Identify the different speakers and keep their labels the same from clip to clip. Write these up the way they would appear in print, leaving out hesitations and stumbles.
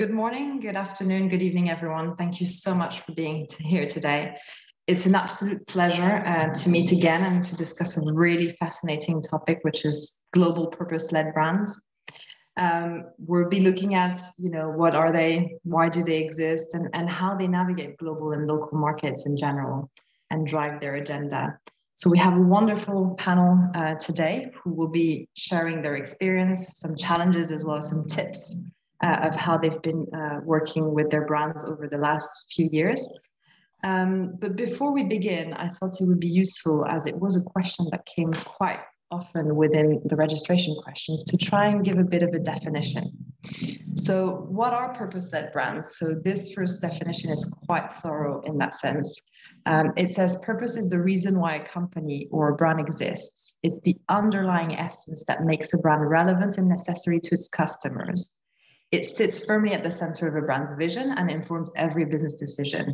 Speaker 1: good morning, good afternoon, good evening, everyone. Thank you so much for being here today. It's an absolute pleasure to meet again and to discuss a really fascinating topic, which is global purpose-led brands. We'll be looking at, what are they, why do they exist, and how they navigate global and local markets in general and drive their agenda. So we have a wonderful panel today who will be sharing their experience, some challenges, as well as some tips of how they've been working with their brands over the last few years. But before we begin, I thought it would be useful, as it was a question that came quite often within the registration questions, to try and give a bit of a definition. So what are purpose-led brands? So this first definition is quite thorough in that sense. It says purpose is the reason why a company or a brand exists. It's the underlying essence that makes a brand relevant and necessary to its customers. It sits firmly at the center of a brand's vision and informs every business decision.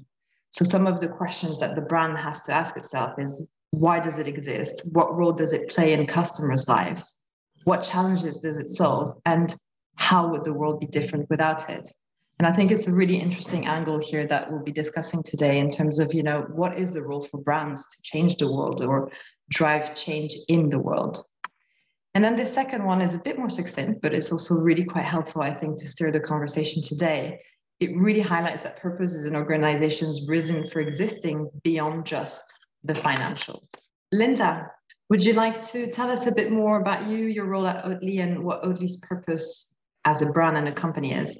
Speaker 1: So some of the questions that the brand has to ask itself is, why does it exist? What role does it play in customers' lives? What challenges does it solve? And how would the world be different without it? And I think it's a really interesting angle here that we'll be discussing today in terms of, what is the role for brands to change the world or drive change in the world? And then the second one is a bit more succinct, but it's also really quite helpful, I think, to steer the conversation today. It really highlights that purpose is an organization's reason for existing beyond just the financial. Linda, would you like to tell us a bit more about you, your role at Oatly, and what Oatly's purpose as a brand and a company is?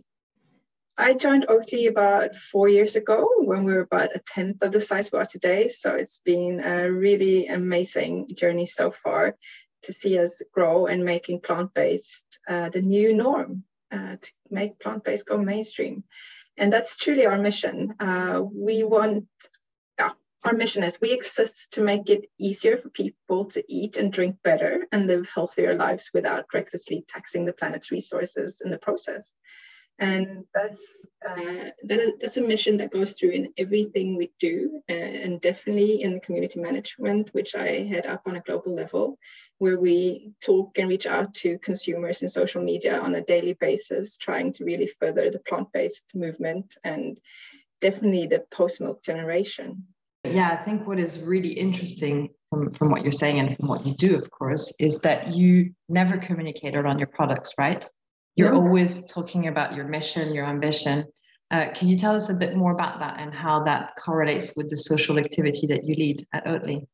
Speaker 2: I joined Oatly about 4 years ago when we were about a tenth of the size we are today. So it's been a really amazing journey so far to see us grow and making plant-based the new norm, to make plant-based go mainstream. And that's truly our mission. Our mission is we exist to make it easier for people to eat and drink better and live healthier lives without recklessly taxing the planet's resources in the process. And that's a mission that goes through in everything we do, and definitely in community management, which I head up on a global level, where we talk and reach out to consumers in social media on a daily basis, trying to really further the plant-based movement and definitely the post-milk generation.
Speaker 1: Yeah, I think what is really interesting from what you're saying and from what you do, of course, is that you never communicate around your products, right? You're always talking about your mission, your ambition. Can you tell us a bit more about that and how that correlates with the social activity that you lead at Oatly?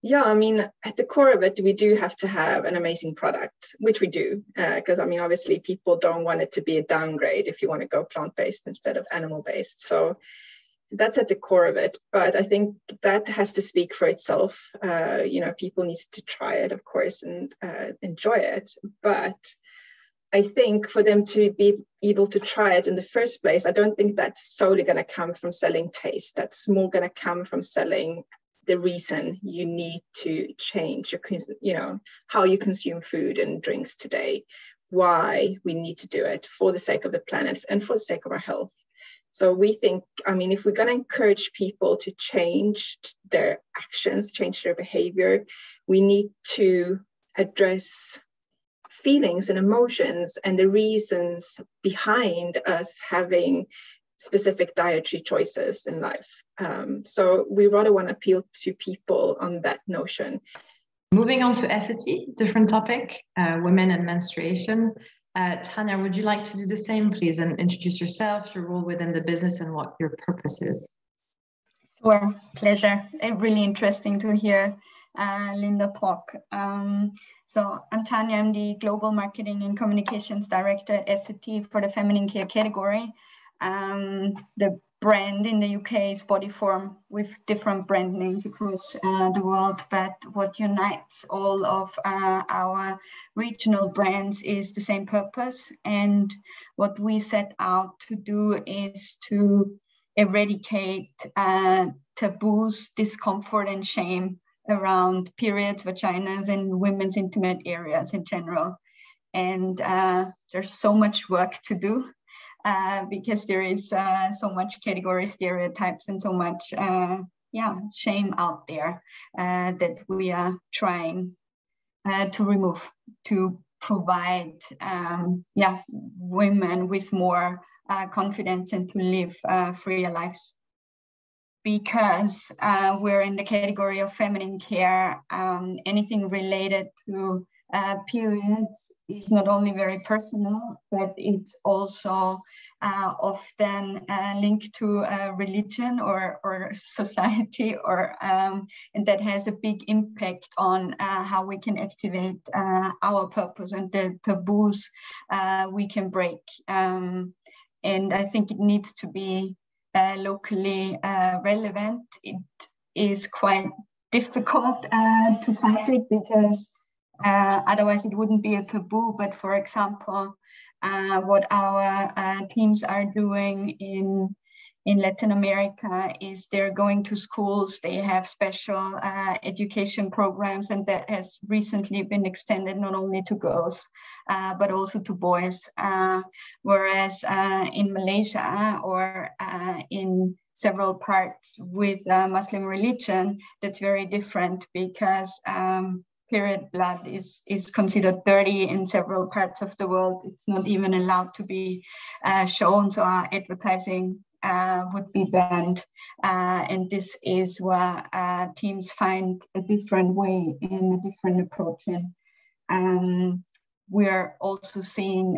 Speaker 2: Yeah, I mean, at the core of it, we do have to have an amazing product, which we do. Because, obviously, people don't want it to be a downgrade if you want to go plant-based instead of animal-based. So that's at the core of it. But I think that has to speak for itself. People need to try it, of course, and enjoy it. But I think for them to be able to try it in the first place, I don't think that's solely going to come from selling taste. That's more going to come from selling the reason you need to change your, how you consume food and drinks today, why we need to do it for the sake of the planet and for the sake of our health. So we think, if we're going to encourage people to change their actions, change their behavior, we need to address feelings and emotions and the reasons behind us having specific dietary choices in life. So we rather want to appeal to people on that notion.
Speaker 1: Moving on to Essity, different topic, women and menstruation. Tanya, would you like to do the same, please, and introduce yourself, your role within the business, and what your purpose is?
Speaker 3: Sure, pleasure. Really interesting to hear Linda talk. So I'm Tanya, I'm the Global Marketing and Communications Director at Essity for the feminine care category. The brand in the UK is Bodyform, with different brand names across the world, but what unites all of our regional brands is the same purpose. And what we set out to do is to eradicate taboos, discomfort, and shame around periods, vaginas, and women's intimate areas in general. And there's so much work to do because there is so much category stereotypes and so much shame out there that we are trying to remove, to provide women with more confidence and to live freer lives. Because we're in the category of feminine care, anything related to periods is not only very personal, but it's also often linked to religion or society, and that has a big impact on how we can activate our purpose and the taboos we can break. And I think it needs to be locally relevant. It is quite difficult to fight it because otherwise it wouldn't be a taboo. But for example, what our teams are doing in Latin America is they're going to schools, they have special education programs, and that has recently been extended not only to girls, but also to boys. Whereas in Malaysia or in several parts with Muslim religion, that's very different because period blood is considered dirty in several parts of the world. It's not even allowed to be shown, so our advertising would be banned. And this is where teams find a different way and a different approach. And we're also seeing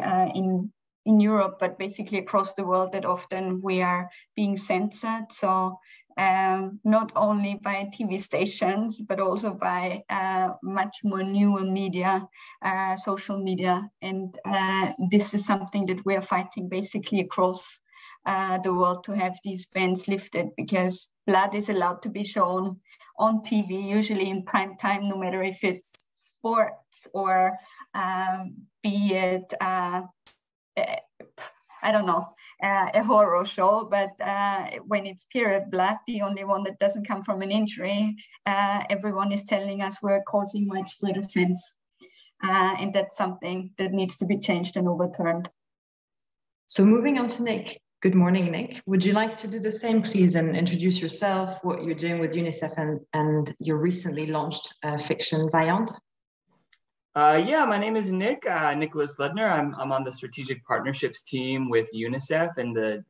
Speaker 3: in Europe, but basically across the world, that often we are being censored. So not only by TV stations, but also by much more newer media, social media. And this is something that we are fighting basically across the world to have these bans lifted, because blood is allowed to be shown on TV, usually in prime time, no matter if it's sports or be it, I don't know, a horror show, but when it's period blood, the only one that doesn't come from an injury, everyone is telling us we're causing widespread offense. And that's something that needs to be changed and overturned.
Speaker 1: So moving on to Nick. Good morning, Nick. Would you like to do the same, please, and introduce yourself, what you're doing with UNICEF and your recently launched fiction, Vaillant?
Speaker 4: Yeah, my name is Nick, Nicholas Ledner. I'm on the strategic partnerships team with UNICEF and the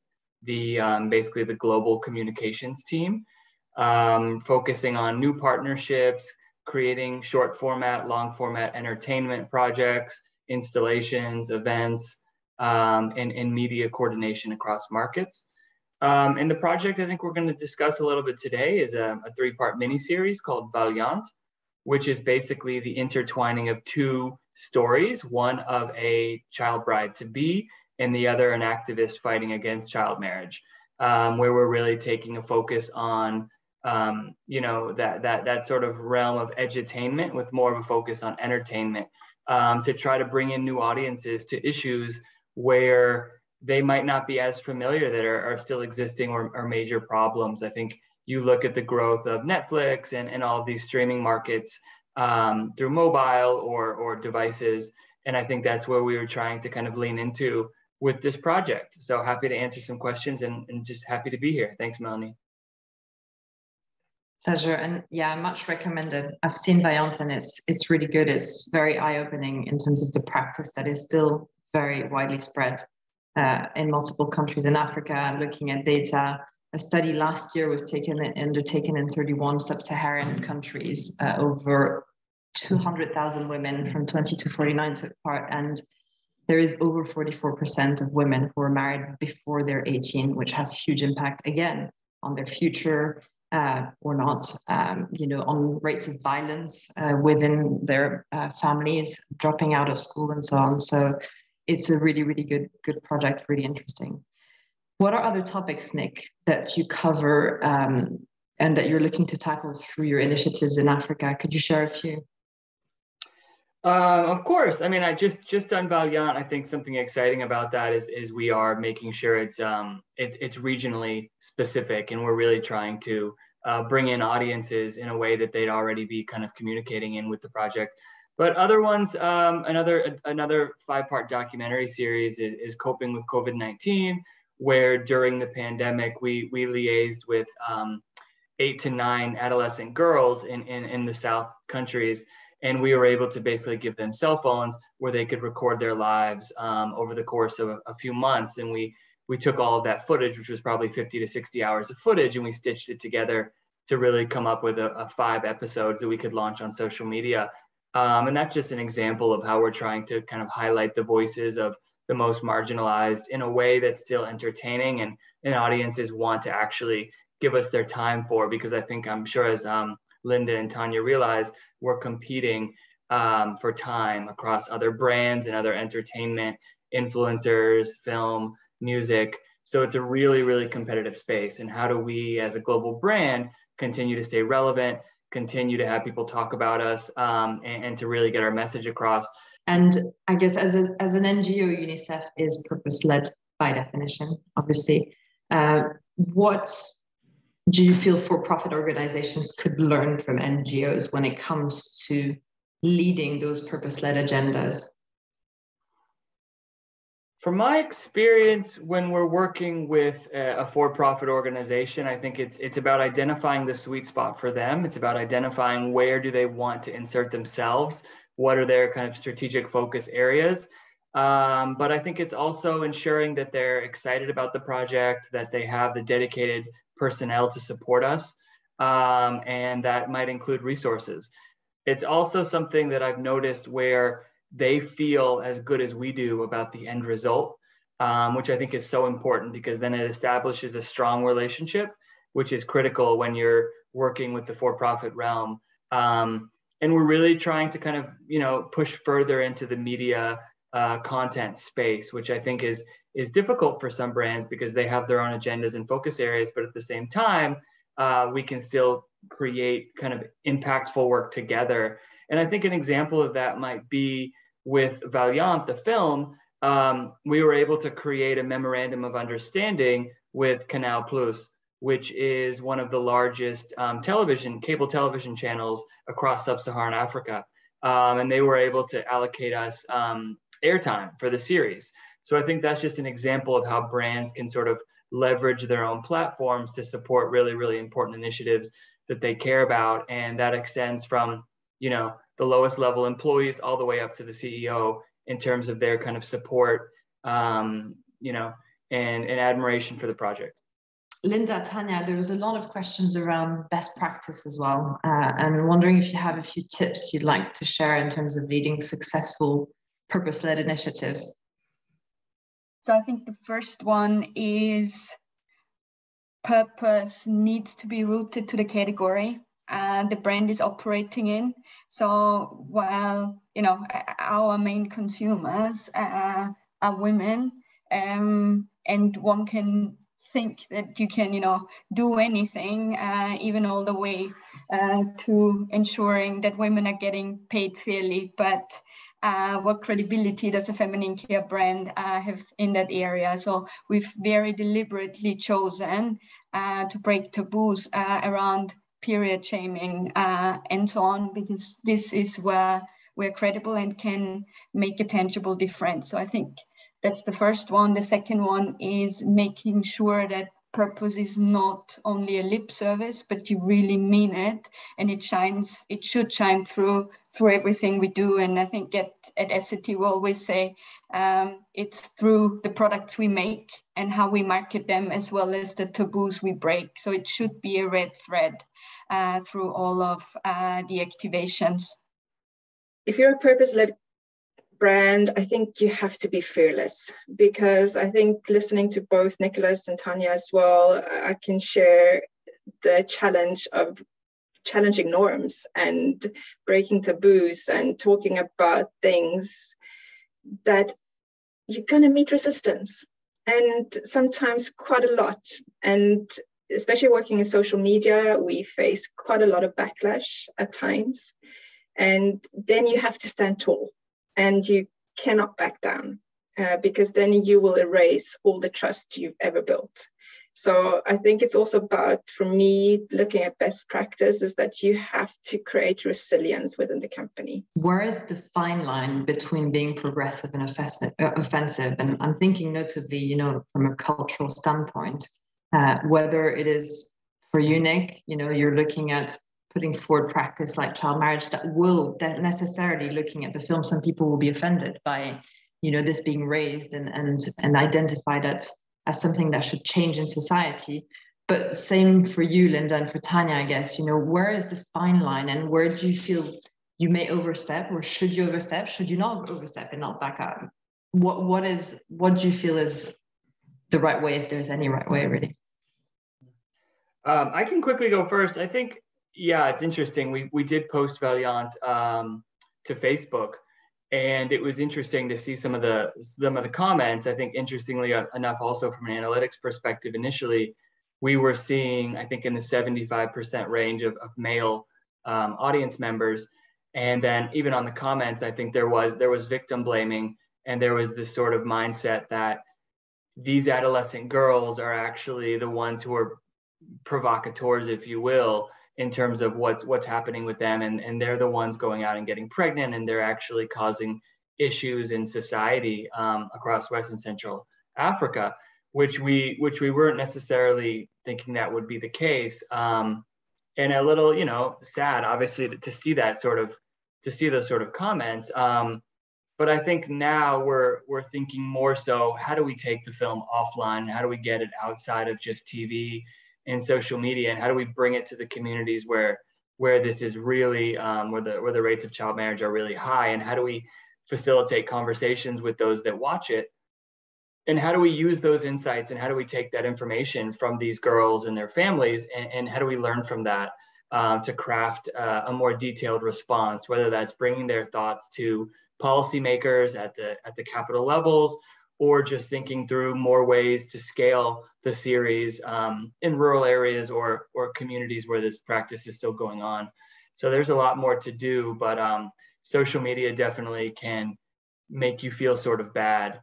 Speaker 4: basically the global communications team, focusing on new partnerships, creating short format, long format entertainment projects, installations, events, and media coordination across markets. And the project I think we're going to discuss a little bit today is a 3-part miniseries called Vaillant, which is basically the intertwining of 2 stories, one of a child bride-to-be and the other an activist fighting against child marriage, where we're really taking a focus on that sort of realm of edutainment with more of a focus on entertainment, to try to bring in new audiences to issues where they might not be as familiar, that are still existing or major problems. I think you look at the growth of Netflix and all of these streaming markets through mobile or devices. And I think that's where we were trying to kind of lean into with this project. So happy to answer some questions and just happy to be here. Thanks, Melanie.
Speaker 1: Pleasure. And yeah, much recommended. I've seen Vaillant and it's really good. It's very eye-opening in terms of the practice that is still very widely spread in multiple countries in Africa. Looking at data, a study last year was undertaken in 31 sub-Saharan countries. Over 200,000 women from 20 to 49 took part, and there is over 44% of women who are married before they're 18, which has huge impact again on their future or not, on rates of violence within their families, dropping out of school and so on. So it's a really, really good project, really interesting. What are other topics, Nick, that you cover and that you're looking to tackle through your initiatives in Africa? Could you share a few?
Speaker 4: Of course. I mean, I just on Vaillant, I think something exciting about that is we are making sure it's regionally specific, and we're really trying to bring in audiences in a way that they'd already be kind of communicating in with the project. But other ones, another 5-part documentary series is Coping with COVID-19, where during the pandemic, we liaised with 8 to 9 adolescent girls in the South countries And we were able to basically give them cell phones where they could record their lives over the course of a few months. And we took all of that footage, which was probably 50 to 60 hours of footage, and we stitched it together to really come up with a 5 episodes that we could launch on social media. And that's just an example of how we're trying to kind of highlight the voices of the most marginalized in a way that's still entertaining and audiences want to actually give us their time for, because I think, I'm sure, as Linda and Tanya realize, we're competing for time across other brands and other entertainment, influencers, film, music. So it's a really, really competitive space. And how do we as a global brand continue to stay relevant, continue to have people talk about us, and to really get our message across?
Speaker 1: And I guess as an NGO, UNICEF is purpose-led by definition, obviously. What do you feel for-profit organizations could learn from NGOs when it comes to leading those purpose-led agendas?
Speaker 4: From my experience, when we're working with a for-profit organization, I think it's about identifying the sweet spot for them. It's about identifying where do they want to insert themselves, what are their kind of strategic focus areas. But I think it's also ensuring that they're excited about the project, that they have the dedicated personnel to support us, and that might include resources. It's also something that I've noticed where they feel as good as we do about the end result, which I think is so important, because then it establishes a strong relationship, which is critical when you're working with the for-profit realm. And we're really trying to kind of, push further into the media content space, which I think is difficult for some brands because they have their own agendas and focus areas, but at the same time, we can still create kind of impactful work together. And I think an example of that might be with Valiant, the film. We were able to create a memorandum of understanding with Canal Plus, which is one of the largest cable television channels across sub-Saharan Africa. And they were able to allocate us airtime for the series. So I think that's just an example of how brands can sort of leverage their own platforms to support really, really important initiatives that they care about. And that extends from, the lowest level employees all the way up to the CEO in terms of their kind of support, and admiration for the project.
Speaker 1: Linda, Tanya, there was a lot of questions around best practice as well. And wondering if you have a few tips you'd like to share in terms of leading successful purpose-led initiatives.
Speaker 3: So I think the first one is purpose needs to be rooted to the category the brand is operating in. So while, our main consumers are women, and one can think that you can, do anything, even all the way to ensuring that women are getting paid fairly. But what credibility does a feminine care brand have in that area? So we've very deliberately chosen to break taboos around period shaming and so on, because this is where we're credible and can make a tangible difference. So I think that's the first one. The second one is making sure that purpose is not only a lip service, but you really mean it, and it should shine through everything we do. And I think at Essity we always say it's through the products we make and how we market them, as well as the taboos we break. So it should be a red thread through all of the activations.
Speaker 2: If you're a purpose-led brand, I think you have to be fearless, because I think listening to both Nicholas and Tanya as well, I can share the challenge of challenging norms and breaking taboos and talking about things that you're going to meet resistance, and sometimes quite a lot. And especially working in social media, we face quite a lot of backlash at times. And then you have to stand tall. And you cannot back down because then you will erase all the trust you've ever built. So I think it's also about, for me, looking at best practice, is that you have to create resilience within the company.
Speaker 1: Where is the fine line between being progressive and offensive? And I'm thinking notably, from a cultural standpoint, whether it is for you, Nick, you're looking at putting forward practice like child marriage that will necessarily, looking at the film, some people will be offended by, you know, this being raised and identified as something that should change in society. But same for you, Linda, and for Tanya, I guess, you know, where is the fine line, and where do you feel you may overstep, or should you overstep? Should you not overstep and not back out? What do you feel is the right way, if there's any right way, really?
Speaker 4: I can quickly go first. I think, yeah, it's interesting. We did post Valiant to Facebook, and it was interesting to see some of the comments. I think, interestingly enough, also from an analytics perspective, initially we were seeing, I think, in the 75% range of male audience members, and then even on the comments, I think there was victim blaming, and there was this sort of mindset that these adolescent girls are actually the ones who are provocateurs, if you will, in terms of what's happening with them, and they're the ones going out and getting pregnant, and they're actually causing issues in society across West and Central Africa, which we weren't necessarily thinking that would be the case, and a little, you know, sad, obviously, to see those sort of comments. But I think now we're thinking more so, how do we take the film offline? How do we get it outside of just TV and social media, and how do we bring it to the communities where this is really where the rates of child marriage are really high, and how do we facilitate conversations with those that watch it, and how do we use those insights, and how do we take that information from these girls and their families, and how do we learn from that to craft a more detailed response, whether that's bringing their thoughts to policymakers at the capital levels, or just thinking through more ways to scale the series in rural areas or communities where this practice is still going on. So there's a lot more to do, but social media definitely can make you feel sort of bad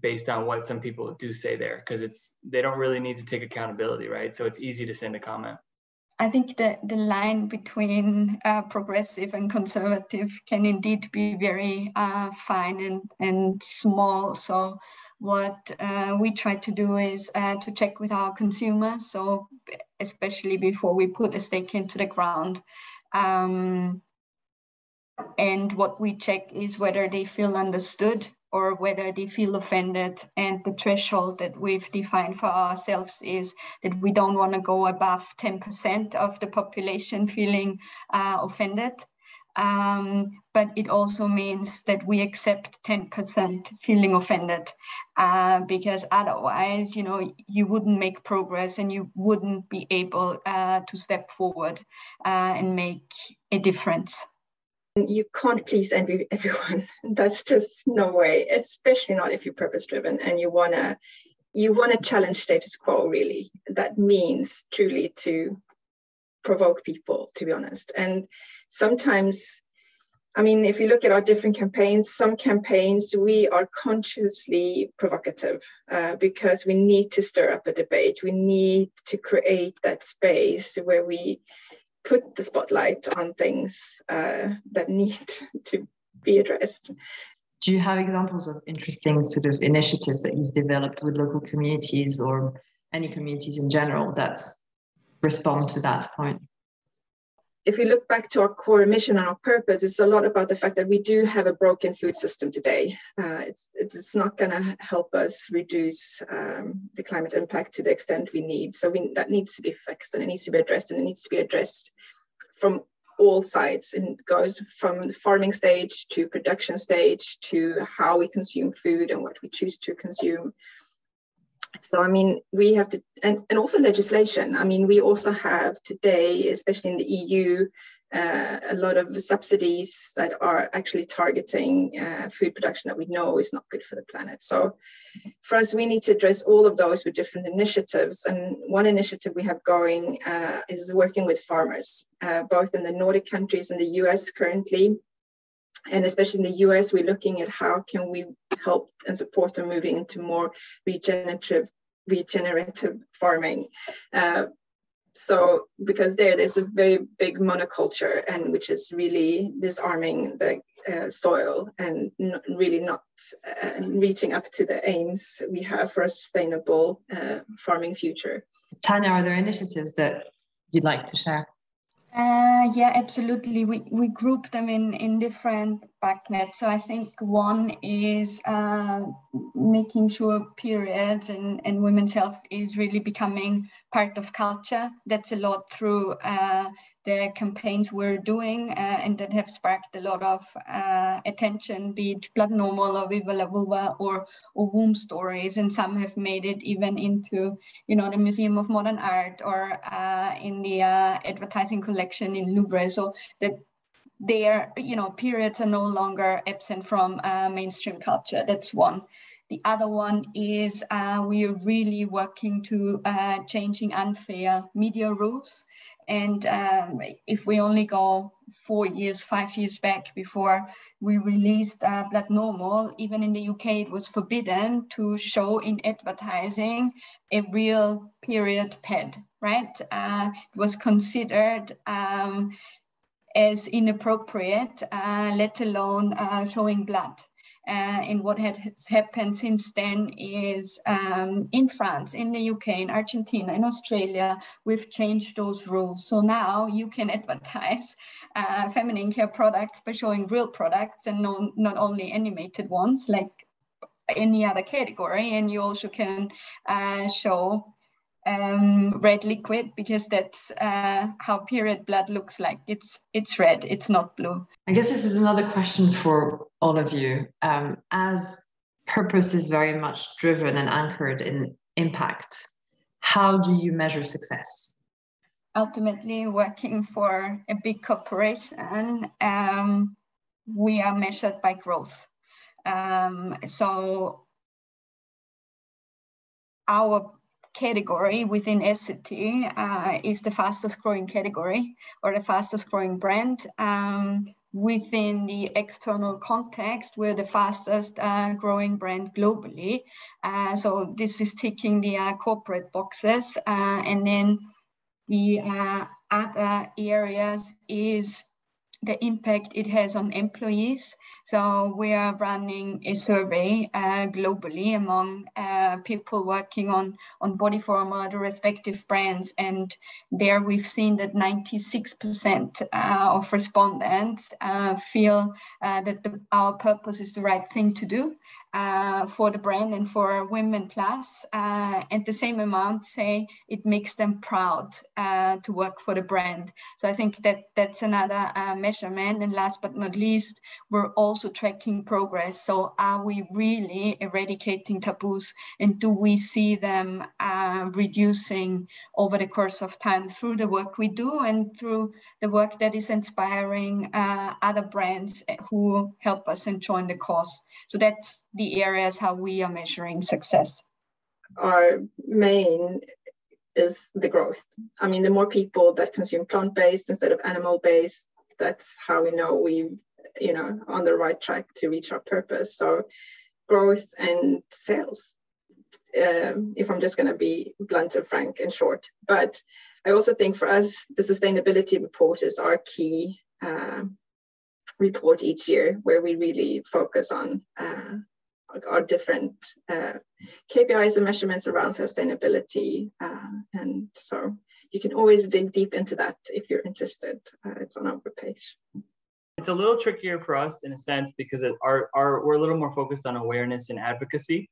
Speaker 4: based on what some people do say there, because they don't really need to take accountability, right? So it's easy to send a comment.
Speaker 3: I think that the line between progressive and conservative can indeed be very fine and small. So what we try to do is to check with our consumers. So especially before we put a stake into the ground. And what we check is whether they feel understood or whether they feel offended. And the threshold that we've defined for ourselves is that we don't want to go above 10% of the population feeling offended. But it also means that we accept 10% feeling offended, because otherwise, you know, you wouldn't make progress and you wouldn't be able to step forward and make a difference.
Speaker 2: You can't please everyone. That's just no way, especially not if you're purpose-driven and you wanna challenge status quo, really. That means truly to provoke people, to be honest. And sometimes, I mean, if you look at our different campaigns, some campaigns we are consciously provocative because we need to stir up a debate. We need to create that space where we put the spotlight on things that need to be addressed.
Speaker 1: Do you have examples of interesting sort of initiatives that you've developed with local communities or any communities in general that respond to that point?
Speaker 2: If you look back to our core mission and our purpose, it's a lot about the fact that we do have a broken food system today. It's not going to help us reduce the climate impact to the extent we need. So that needs to be fixed, and it needs to be addressed, and it needs to be addressed from all sides. And it goes from the farming stage to production stage to how we consume food and what we choose to consume. So, I mean, we have to, and also legislation. I mean, we also have today, especially in the EU, a lot of subsidies that are actually targeting food production that we know is not good for the planet. So for us, we need to address all of those with different initiatives. And one initiative we have going is working with farmers, both in the Nordic countries and the US currently. And especially in the US, we're looking at how can we help and support them moving into more regenerative farming. So because there's a very big monoculture, and which is really disarming the soil and really not reaching up to the aims we have for a sustainable farming future.
Speaker 1: Tanya, are there initiatives that you'd like to share?
Speaker 3: Yeah, absolutely. We group them in different buckets. So I think one is making sure periods and women's health is really becoming part of culture. That's a lot through the campaigns we're doing and that have sparked a lot of attention, be it blood normal or Viva la Vulva or womb stories. And some have made it even into, you know, the Museum of Modern Art or in the advertising collection in Louvre. So that their, you know, periods are no longer absent from mainstream culture. That's one. The other one is we are really working to changing unfair media rules. And if we only go 4 years, 5 years back before we released Blood Normal, even in the UK, it was forbidden to show in advertising a real period pad, right? It was considered as inappropriate, let alone showing blood. And what has happened since then is in France, in the UK, in Argentina, in Australia, we've changed those rules. So now you can advertise feminine care products by showing real products and not only animated ones like any other category. And you also can show red liquid, because that's how period blood looks like. It's red, it's not blue.
Speaker 1: I guess this is another question for all of you. As purpose is very much driven and anchored in impact, how do you measure success?
Speaker 3: Ultimately, working for a big corporation, we are measured by growth. So our category within Essity is the fastest growing category or the fastest growing brand. Within the external context, we're the fastest growing brand globally. So this is ticking the corporate boxes. And then the other areas is the impact it has on employees. So we are running a survey globally among people working on Bodyforma, the respective brands. And there we've seen that 96% of respondents feel that our purpose is the right thing to do for the brand and for Women Plus. And the same amount say it makes them proud to work for the brand. So I think that's another measurement. And last but not least, we're also tracking progress. So are we really eradicating taboos, and do we see them reducing over the course of time through the work we do and through the work that is inspiring other brands who help us and join the cause? So that's the areas how we are measuring success.
Speaker 2: Our main is the growth. I mean, the more people that consume plant-based instead of animal-based, that's how we know we've, you know, on the right track to reach our purpose. So growth and sales, if I'm just going to be blunt and frank and short. But I also think for us, the sustainability report is our key report each year, where we really focus on our different KPIs and measurements around sustainability. And so you can always dig deep into that if you're interested. It's on our page.
Speaker 4: It's a little trickier for us in a sense because we're a little more focused on awareness and advocacy.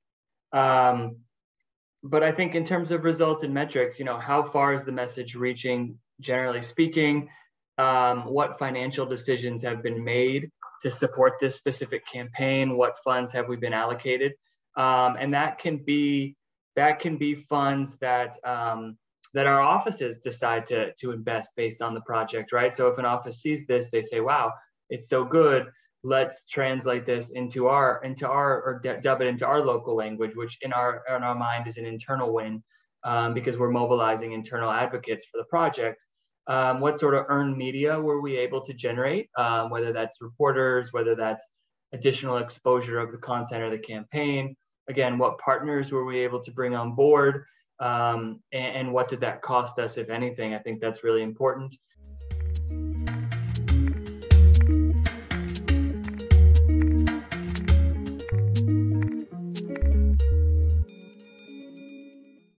Speaker 4: But I think in terms of results and metrics, you know, how far is the message reaching, generally speaking? What financial decisions have been made to support this specific campaign? What funds have we been allocated? And that can be funds that that our offices decide to invest based on the project, right? So if an office sees this, they say, "Wow, it's so good. Let's translate this into our or dub it into our local language," which in our mind is an internal win because we're mobilizing internal advocates for the project. What sort of earned media were we able to generate, whether that's reporters, whether that's additional exposure of the content or the campaign? Again, what partners were we able to bring on board, and what did that cost us, if anything? I think that's really important.